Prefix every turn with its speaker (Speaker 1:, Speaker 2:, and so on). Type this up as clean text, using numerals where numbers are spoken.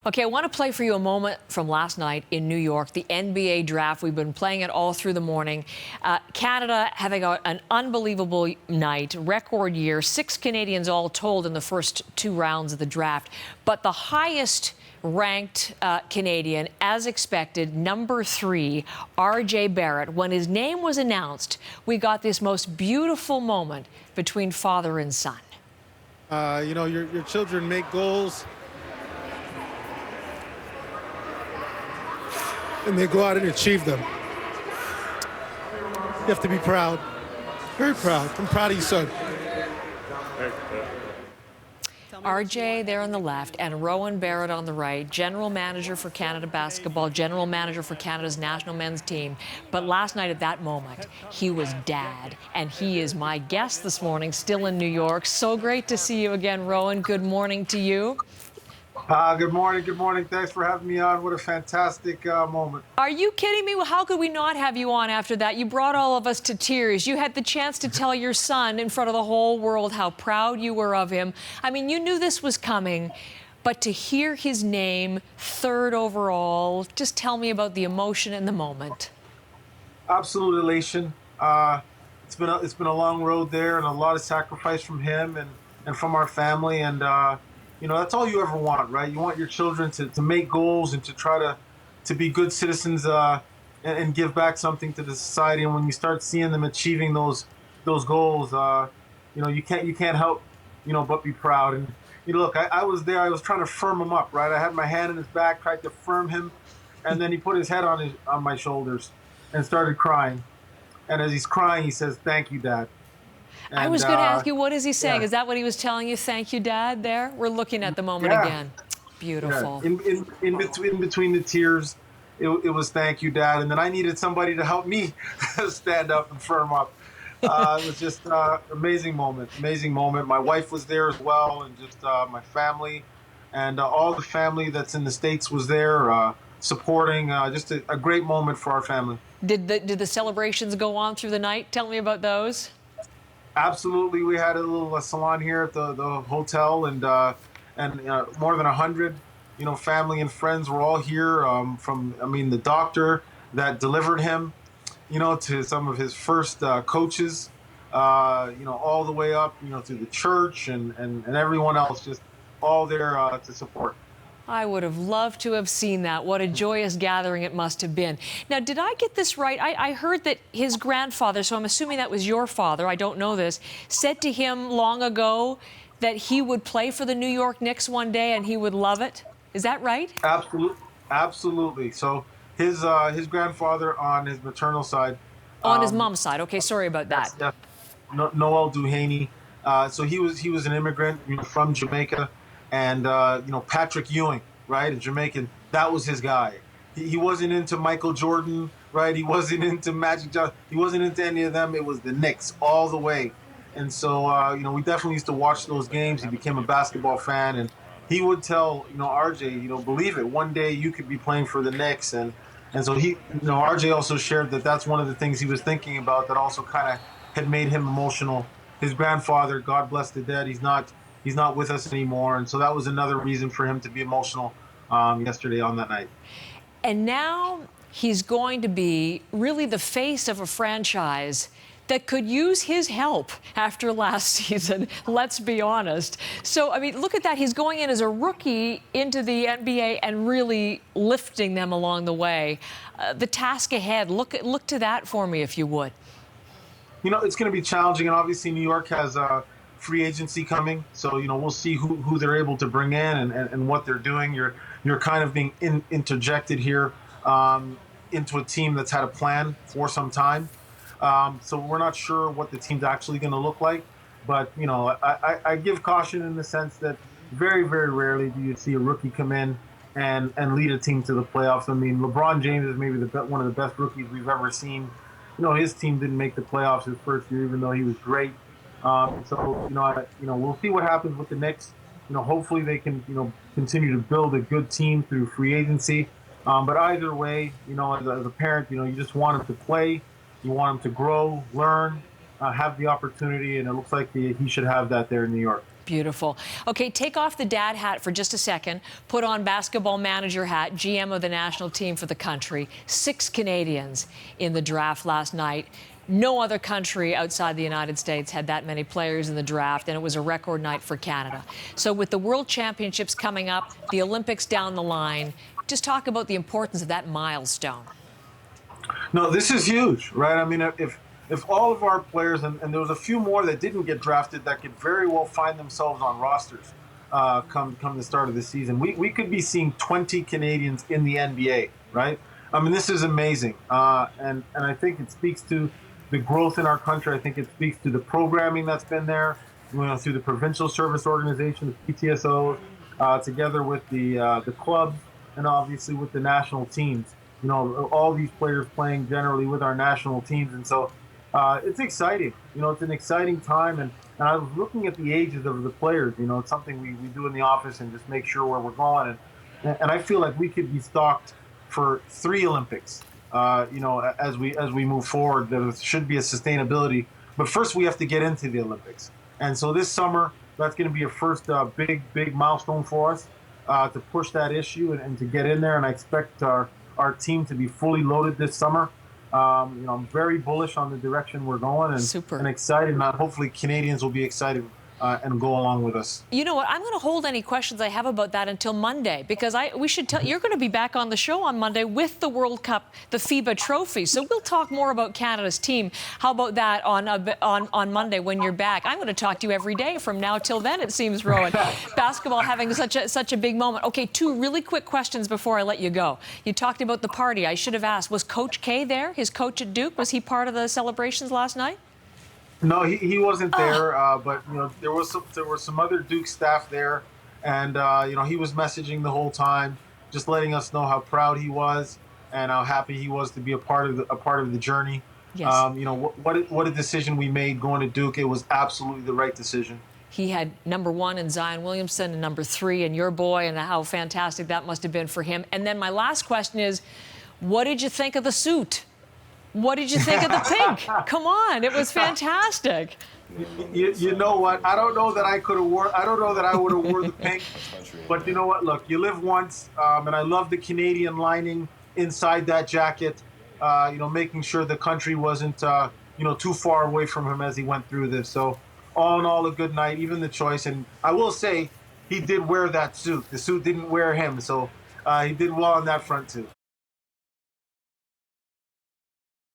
Speaker 1: Okay, I want to play for you a moment from last night in New York, the NBA draft. We've been playing it all through the morning. Canada having an unbelievable night, record year, 6 Canadians all told in the first 2 rounds of the draft. But the highest ranked Canadian, as expected, number 3, RJ Barrett. When his name was announced, we got this most beautiful moment between father and son.
Speaker 2: Your children make goals, and they go out and achieve them. You have to be proud, very proud. I'm proud of you, son.
Speaker 1: RJ there on the left and Rowan Barrett on the right, general manager for Canada basketball, general manager for Canada's national men's team. But last night at that moment, he was dad, and he is my guest this morning, still in New York. So great to see you again, Rowan. Good morning to you.
Speaker 3: Good morning. Good morning. Thanks for having me on. What a fantastic moment.
Speaker 1: Are you kidding me? How could we not have you on after that? You brought all of us to tears. You had the chance to tell your son in front of the whole world how proud you were of him. I mean, you knew this was coming, but to hear his name, 3rd overall, just tell me about the emotion and the moment.
Speaker 3: Absolute elation. It's been a long road there, and a lot of sacrifice from him and from our family, and that's all you ever want, right? You want your children to make goals and to try to be good citizens and give back something to the society. And when you start seeing them achieving those goals, you can't help, but be proud. And look, I was there. I was trying to firm him up, right? I had my hand in his back, tried to firm him, and then he put his head on my shoulders and started crying. And as he's crying, he says, "Thank you, Dad." And,
Speaker 1: I was going to ask you, what is he saying?
Speaker 3: Yeah.
Speaker 1: Is that what he was telling you? Thank you, Dad, there? We're looking at the moment again. Beautiful.
Speaker 3: Yeah. In between the tears, it was thank you, Dad. And then I needed somebody to help me stand up and firm up. It was just amazing moment. My wife was there as well, and just my family. And all the family that's in the States was there supporting. Just a great moment for our family.
Speaker 1: Did the celebrations go on through the night? Tell me about those.
Speaker 3: Absolutely, we had a little salon here at the hotel, and more than 100, family and friends were all here. The doctor that delivered him, to some of his first coaches, all the way up, to the church and everyone else, just all there to support.
Speaker 1: I would have loved to have seen that. What a joyous gathering it must have been. Now, did I get this right? I heard that his grandfather, so I'm assuming that was your father, I don't know this, said to him long ago that he would play for the New York Knicks one day and he would love it. Is that right?
Speaker 3: Absolutely. So his grandfather on his maternal side.
Speaker 1: On his mom's side. Okay, sorry about that.
Speaker 3: Noel Duhaney. So he was an immigrant from Jamaica. And, Patrick Ewing, right, a Jamaican, that was his guy. He wasn't into Michael Jordan, right? He wasn't into Magic Johnson. He wasn't into any of them. It was the Knicks all the way. And so, we definitely used to watch those games. He became a basketball fan. And he would tell, RJ, believe it, one day you could be playing for the Knicks. And so RJ also shared that that's one of the things he was thinking about that also kind of had made him emotional. His grandfather, God bless the dead, he's not with us anymore. And so that was another reason for him to be emotional yesterday on that night.
Speaker 1: And now he's going to be really the face of a franchise that could use his help after last season, let's be honest. So, look at that. He's going in as a rookie into the NBA and really lifting them along the way. The task ahead, look to that for me, if you would.
Speaker 3: It's going to be challenging, and obviously New York has free agency coming, so we'll see who they're able to bring in and what they're doing. You're kind of being interjected here into a team that's had a plan for some time, so we're not sure what the team's actually going to look like. But I give caution in the sense that very, very rarely do you see a rookie come in and lead a team to the playoffs. LeBron James is maybe one of the best rookies we've ever seen. His team didn't make the playoffs his first year, even though he was great. We'll see what happens with the Knicks. Hopefully they can, continue to build a good team through free agency. But either way, as a parent, you just want him to play. You want him to grow, learn, have the opportunity, and it looks like he should have that there in New York.
Speaker 1: Beautiful. Okay, take off the dad hat for just a second. Put on basketball manager hat, GM of the national team for the country. 6 Canadians in the draft last night. No other country outside the United States had that many players in the draft, and it was a record night for Canada. So with the World Championships coming up, the Olympics down the line, just talk about the importance of that milestone.
Speaker 3: No, this is huge, right? I mean, if all of our players, and there was a few more that didn't get drafted that could very well find themselves on rosters come the start of the season, we could be seeing 20 Canadians in the NBA, right? I mean, this is amazing, and I think it speaks to the growth in our country. I think it speaks to the programming that's been there, through the provincial service organizations, PTSOs, together with the clubs, and obviously with the national teams. All these players playing generally with our national teams, and so it's exciting. It's an exciting time, and I was looking at the ages of the players. It's something we do in the office and just make sure where we're going, and I feel like we could be stocked for 3 Olympics. As we move forward, there should be a sustainability. But first, we have to get into the Olympics. And so this summer, that's going to be a first big milestone for us to push that issue and to get in there. And I expect our team to be fully loaded this summer. I'm very bullish on the direction we're going and excited. And hopefully Canadians will be excited and go along with us.
Speaker 1: You know what? I'm going to hold any questions I have about that until Monday, because we should tell you're going to be back on the show on Monday with the World Cup, the FIBA trophy. So we'll talk more about Canada's team. How about that on Monday when you're back? I'm going to talk to you every day from now till then, it seems, Rowan. Basketball having such a big moment. Okay, 2 really quick questions before I let you go. You talked about the party. I should have asked, was Coach K there, his coach at Duke? Was he part of the celebrations last night?
Speaker 3: No, he wasn't there, but there were some other Duke staff there, and he was messaging the whole time, just letting us know how proud he was and how happy he was to be a part of the journey.
Speaker 1: Yes.
Speaker 3: What a decision we made going to Duke. It was absolutely the right decision.
Speaker 1: He had number 1 in Zion Williamson and number 3 in your boy, and how fantastic that must have been for him. And then my last question is, what did you think of the suit? What did you think of the pink? Come on, it was fantastic.
Speaker 3: You know what? I don't know that I could have worn. I don't know that I would have worn the pink. But you know what? Look, you live once, and I love the Canadian lining inside that jacket. Making sure the country wasn't too far away from him as he went through this. So all in all, a good night. Even the choice, and I will say, he did wear that suit. The suit didn't wear him, so he did well on that front too.